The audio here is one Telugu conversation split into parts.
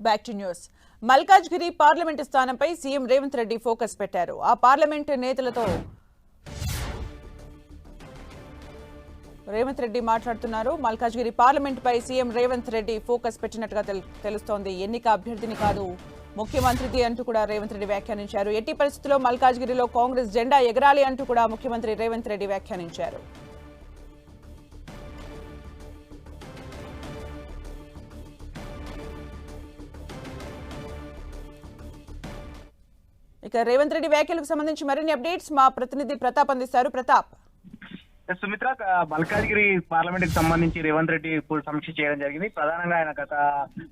Back to news. Malkajgiri parliament స్థానంపై సీఎం రేవంత్ రెడ్డి ఫోకస్ పెట్టారు. ఆ పార్లమెంటు నేతలతో రేవంత్ రెడ్డి మాట్లాడుతున్నారు. మల్కాజ్గిరి పార్లమెంటుపై సీఎం రేవంత్ రెడ్డి ఫోకస్ పెట్టినట్టుగా తెలుస్తోంది. ఎన్నిక అభ్యర్థిని కాదు, ముఖ్యమంత్రిది అంటూ కూడా రేవంత్ రెడ్డి వ్యాఖ్యానించారు. ఎట్టి పరిస్థితుల్లో మల్కాజ్గిరిలో కాంగ్రెస్ జెండా ఎగరాలి అంటూ కూడా ముఖ్యమంత్రి రేవంత్ రెడ్డి వ్యాఖ్యానించారు. ఇక రేవంత్ రెడ్డి వ్యాఖ్యలకు సంబంధించి మరిన్ని అప్డేట్స్ మా ప్రతినిధి ప్రతాప్ అందిస్తారు. ప్రతాప్. సుమిత్ర, మల్కాజ్గిరి పార్లమెంట్ కి సంబంధించి రేవంత్ రెడ్డి ఇప్పుడు సమీక్ష చేయడం జరిగింది. ప్రధానంగా ఆయన గత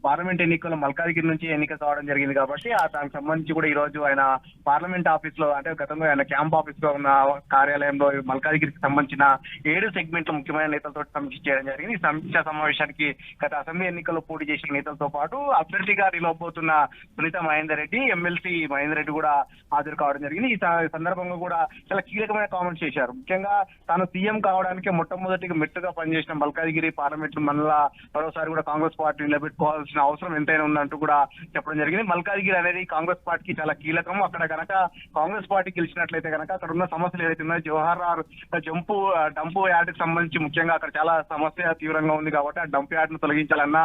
పార్లమెంట్ ఎన్నికల్లో మల్కాజ్గిరి నుంచి ఎన్నిక కావడం జరిగింది కాబట్టి దానికి సంబంధించి కూడా ఈ రోజు ఆయన పార్లమెంట్ ఆఫీస్ లో, అంటే గతంలో ఆయన క్యాంప్ ఆఫీస్ లో ఉన్న కార్యాలయంలో మల్కాజ్గిరికి సంబంధించిన 7 సెగ్మెంట్ల ముఖ్యమైన నేతలతో సమీక్ష చేయడం జరిగింది. ఈ సమీక్ష సమావేశానికి గత అసెంబ్లీ ఎన్నికల్లో పోటీ చేసిన నేతలతో పాటు అభ్యర్థిగా నిలవబోతున్న సునీత మహేందర్ రెడ్డి, ఎమ్మెల్సీ మహేందర్ రెడ్డి కూడా హాజరు కావడం జరిగింది. ఈ సందర్భంగా కూడా చాలా కీలకమైన కామెంట్స్ చేశారు. ముఖ్యంగా తాను సీఎం కావడానికి మొట్టమొదటిగా మెట్టుగా పనిచేసిన మల్కాజ్గిరి పార్లమెంట్ మళ్ళా మరోసారి కూడా కాంగ్రెస్ పార్టీ నిలబెట్టుకోవాల్సిన అవసరం ఎంతైనా ఉందంటూ కూడా చెప్పడం జరిగింది. మల్కాజ్గిరి అనేది కాంగ్రెస్ పార్టీకి చాలా కీలకం. అక్కడ కనుక కాంగ్రెస్ పార్టీ గెలిచినట్లయితే కనుక అక్కడ ఉన్న సమస్యలు ఏదైతే ఉన్నాయో, జవహర్ డంపు యార్డ్ కి సంబంధించి ముఖ్యంగా అక్కడ చాలా సమస్య తీవ్రంగా ఉంది కాబట్టి ఆ డంప్ యార్డ్ ను తొలగించాలన్నా,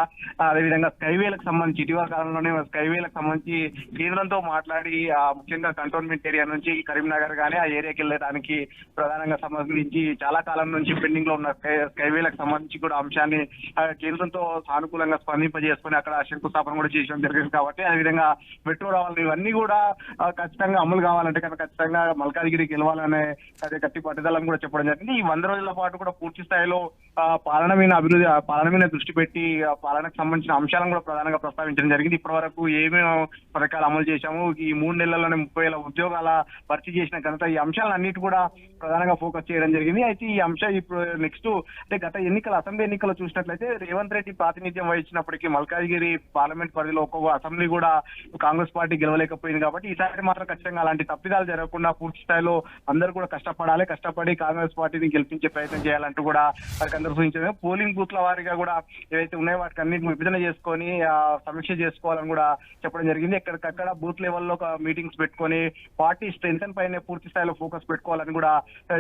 అదేవిధంగా స్కైవేలకు సంబంధించి ఇటీవల కాలంలోనే స్కైవేలకు సంబంధించి కేంద్రంతో మాట్లాడి ముఖ్యంగా కంటోన్మెంట్ ఏరియా నుంచి కరీంనగర్ గానీ ఆ ఏరియాకి వెళ్ళడానికి ప్రధానంగా సంబంధించి చాలా కాలం నుంచి పెండింగ్ లో ఉన్న స్కైవేలకు సంబంధించి కూడా అంశాన్ని కేంద్రంతో సానుకూలంగా స్పందింపజేసుకుని అక్కడ శంకుస్థాపన కూడా చేయడం జరిగింది. కాబట్టి అదేవిధంగా మెట్రో రావాలి, ఇవన్నీ కూడా ఖచ్చితంగా అమలు కావాలంటే కనుక ఖచ్చితంగా మల్కాజ్గిరి గెలవాలనే గట్టి పట్టుదలను కూడా చెప్పడం జరిగింది. ఈ 100 రోజుల పాటు కూడా పూర్తి స్థాయిలో పాలన మీద దృష్టి పెట్టి పాలనకు సంబంధించిన అంశాలను కూడా ప్రధానంగా ప్రస్తావించడం జరిగింది. ఇప్పటి వరకు ఏమేమి పథకాలు అమలు చేశాము, ఈ 3 నెలల్లోనే 30,000 ఉద్యోగాల భర్తీ చేసిన ఘనత, ఈ అంశాలన్నిటి కూడా ప్రధానంగా ఫోకస్ చేయడం జరిగింది. అయితే ఈ అంశం ఇప్పుడు నెక్స్ట్ అంటే గత అసెంబ్లీ ఎన్నికల్లో చూసినట్లయితే రేవంత్ రెడ్డి ప్రాతినిధ్యం వహించినప్పటికీ మల్కాజ్గిరి పార్లమెంట్ పరిధిలో ఒక్కొక్క అసెంబ్లీ కూడా కాంగ్రెస్ పార్టీ గెలవలేకపోయింది. కాబట్టి ఈసారి మాత్రం ఖచ్చితంగా అలాంటి తప్పిదాలు జరగకుండా పూర్తి స్థాయిలో అందరూ కూడా కష్టపడి కాంగ్రెస్ పార్టీని గెలిపించే ప్రయత్నం చేయాలంటూ కూడా వారికి అందరూ సూచించారు. పోలింగ్ బూత్ల వారీగా కూడా ఏవైతే ఉన్నాయో వాటికి అన్నింటిని విభజన చేసుకొని సమీక్ష చేసుకోవాలని కూడా చెప్పడం జరిగింది. ఎక్కడికక్కడ బూత్ లెవెల్లో మీటింగ్స్ పెట్టుకొని పార్టీ స్ట్రెంత్ పైన పూర్తి స్థాయిలో ఫోకస్ పెట్టుకోవాలని కూడా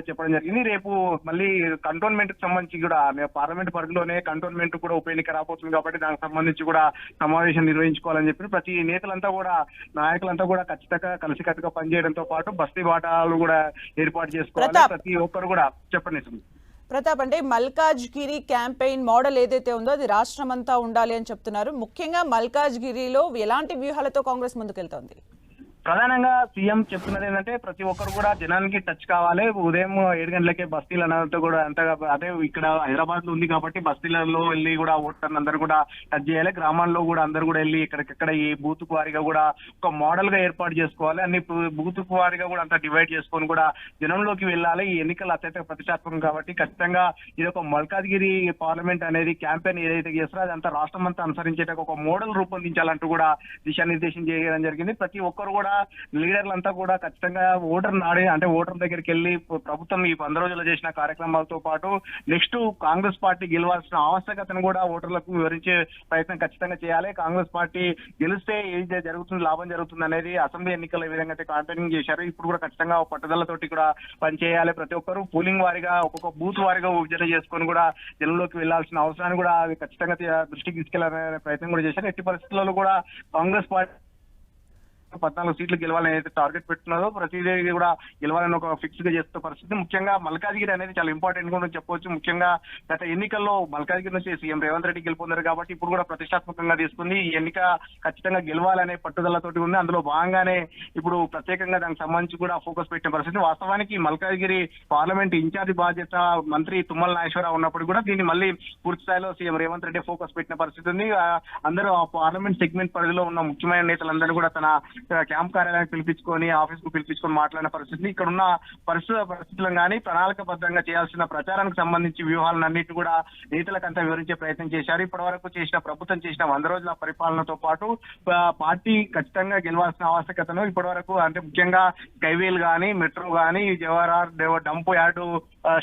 చెప్పడం జరిగింది. రేపు మళ్ళీ కంటోన్మెంట్ కి సంబంధించి కూడా పార్లమెంట్ పరిధిలోనే కంటోన్మెంట్ కూడా ఉప ఎన్నిక రాబోతుంది కాబట్టి దానికి సంబంధించి కూడా సమావేశం నిర్వహించుకోవాలని చెప్పి ప్రతి నేతలంతా కూడా, నాయకులంతా కూడా ఖచ్చితంగా కలిసికట్టుగా పనిచేయడంతో పాటు బస్తీ బాటాలు కూడా ఏర్పాటు చేసుకోవాలి. ప్రతి ఒక్కరు కూడా చెప్పండి ప్రతాప్. అంటే మల్కాజ్గిరి క్యాంపెయిన్ మోడల్ ఏదైతే ఉందో అది రాష్ట్రం అంతా ఉండాలి అని చెప్తున్నారు. ముఖ్యంగా మల్కాజ్గిరిలో ఎలాంటి వ్యూహాలతో కాంగ్రెస్ ముందుకెళ్తోంది? ప్రధానంగా సీఎం చెప్తున్నది ఏంటంటే ప్రతి ఒక్కరు కూడా జనానికి టచ్ కావాలి. ఉదయం 7 గంటలకే బస్తీలు అన్నట్టు కూడా అంతగా, అదే ఇక్కడ హైదరాబాద్ లో ఉంది కాబట్టి బస్తీలలో వెళ్ళి కూడా ఓటర్లు అందరూ కూడా టచ్ చేయాలి. గ్రామాల్లో కూడా అందరూ కూడా వెళ్ళి ఎక్కడికెక్కడ ఈ బూత్ వారిగా కూడా ఒక మోడల్ గా ఏర్పాటు చేసుకోవాలి. అన్ని బూత్ వారిగా కూడా అంతా డివైడ్ చేసుకొని కూడా జనంలోకి వెళ్ళాలి. ఈ ఎన్నికలు అత్యంత ప్రతిష్టాత్మకం కాబట్టి ఖచ్చితంగా ఇది ఒక మల్కాజ్గిరి పార్లమెంట్ అనేది క్యాంపెయిన్ ఏదైతే చేస్తారో అదంతా రాష్ట్రం అంతా అనుసరించేట ఒక మోడల్ రూపొందించాలంటూ కూడా దిశానిర్దేశం చేయడం జరిగింది. ప్రతి ఒక్కరు కూడా లీడర్లంతా కూడా ఖచ్చితంగా ఓటర్ దగ్గరికి వెళ్ళి ప్రభుత్వం ఈ 100 రోజులు చేసిన కార్యక్రమాలతో పాటు నెక్స్ట్ కాంగ్రెస్ పార్టీ గెలవాల్సిన ఆవశ్యకతను కూడా ఓటర్లకు వివరించే ప్రయత్నం ఖచ్చితంగా చేయాలి. కాంగ్రెస్ పార్టీ గెలిస్తే ఏది జరుగుతుంది, లాభం జరుగుతుంది అనేది అసెంబ్లీ ఎన్నికల్లో ఏ విధంగా అయితే క్యాంపెయినింగ్ చేశారు, ఇప్పుడు కూడా ఖచ్చితంగా పట్టుదలతోటి కూడా పనిచేయాలి. ప్రతి ఒక్కరు పోలింగ్ వారిగా ఒక్కొక్క బూత్ వారిగా విభజన చేసుకొని కూడా జనంలోకి వెళ్లాల్సిన అవసరాన్ని కూడా ఖచ్చితంగా దృష్టికి తీసుకెళ్లాలనే ప్రయత్నం కూడా చేశారు. ఎట్టి పరిస్థితుల్లో కూడా కాంగ్రెస్ పార్టీ 14 సీట్లు గెలవాలని ఏదైతే టార్గెట్ పెట్టున్నారో ప్రతిదీ కూడా గెలవాలని ఒక ఫిక్స్ గా చేస్తున్న పరిస్థితి. ముఖ్యంగా మల్కాజ్గిరి అనేది చాలా ఇంపార్టెంట్ కూడా చెప్పవచ్చు. ముఖ్యంగా గత ఎన్నికల్లో మల్కాజ్గిరి నుంచి సీఎం రేవంత్ రెడ్డి గెలుపొందారు కాబట్టి ఇప్పుడు కూడా ప్రతిష్టాత్మకంగా తీసుకుంది. ఈ ఎన్నిక ఖచ్చితంగా గెలవాలనే పట్టుదలతోటి ఉంది. అందులో భాగంగానే ఇప్పుడు ప్రత్యేకంగా దానికి సంబంధించి కూడా ఫోకస్ పెట్టిన పరిస్థితి. వాస్తవానికి మల్కాజ్గిరి పార్లమెంట్ ఇన్ఛార్జి బాధ్యత మంత్రి తుమ్మల నాగేశ్వరరావు ఉన్నప్పుడు కూడా దీన్ని మళ్ళీ పూర్తి స్థాయిలో సీఎం రేవంత్ రెడ్డి ఫోకస్ పెట్టిన పరిస్థితి ఉంది. అందరూ ఆ పార్లమెంట్ సెగ్మెంట్ పరిధిలో ఉన్న ముఖ్యమైన నేతలందరూ కూడా తన క్యాంప్ కార్యాలయానికి పిలిపించుకొని ఆఫీస్ కు పిలిపించుకొని మాట్లాడిన పరిస్థితి. ఇక్కడ ఉన్న పరిస్థితులను కానీ ప్రణాళికబద్ధంగా చేయాల్సిన ప్రచారానికి సంబంధించి వ్యూహాలన్నింటి కూడా నేతలకంతా వివరించే ప్రయత్నం చేశారు. ఇప్పటి వరకు ప్రభుత్వం చేసిన 100 రోజుల పరిపాలనతో పాటు పార్టీ ఖచ్చితంగా గెలవాల్సిన ఆవశ్యకతను ఇప్పటి వరకు, అంటే ముఖ్యంగా స్కైవేల్ గానీ, మెట్రో గానీ, జవహర్ డంపు యార్డు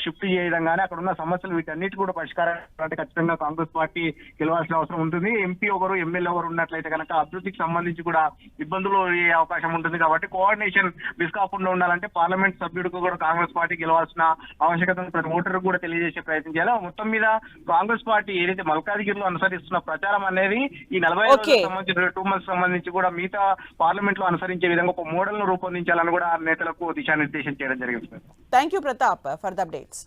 షిఫ్ట్ చేయడం కానీ అక్కడ ఉన్న సమస్యలు వీటన్నిటి కూడా పరిష్కారం అంటే ఖచ్చితంగా కాంగ్రెస్ పార్టీ గెలవాల్సిన అవసరం ఉంటుంది. ఎంపీ ఒకరు ఎమ్మెల్యే ఒకరు ఉన్నట్లయితే కనుక అభివృద్ధికి సంబంధించి కూడా ఇబ్బందులు అయ్యే అవకాశం ఉంటుంది. కాబట్టి కోఆర్డినేషన్ మిస్ కాకుండా ఉండాలంటే పార్లమెంట్ సభ్యుడికి కూడా కాంగ్రెస్ పార్టీ గెలవాల్సిన ఆవశ్యకతను ప్రతి ఓటరు కూడా తెలియజేసే ప్రయత్నం చేయాలి. మొత్తం మీద కాంగ్రెస్ పార్టీ ఏదైతే మల్కాజిగిరిలో అనుసరిస్తున్న ప్రచారం అనేది ఈ 40 రోజులకు సంబంధించిన 2 months సంబంధించి కూడా మిగతా పార్లమెంట్ లో అనుసరించే విధంగా ఒక మోడల్ ను రూపొందించాలని కూడా నేతలకు దిశానిర్దేశం చేయడం జరిగింది. Thank you Pratap for the updates.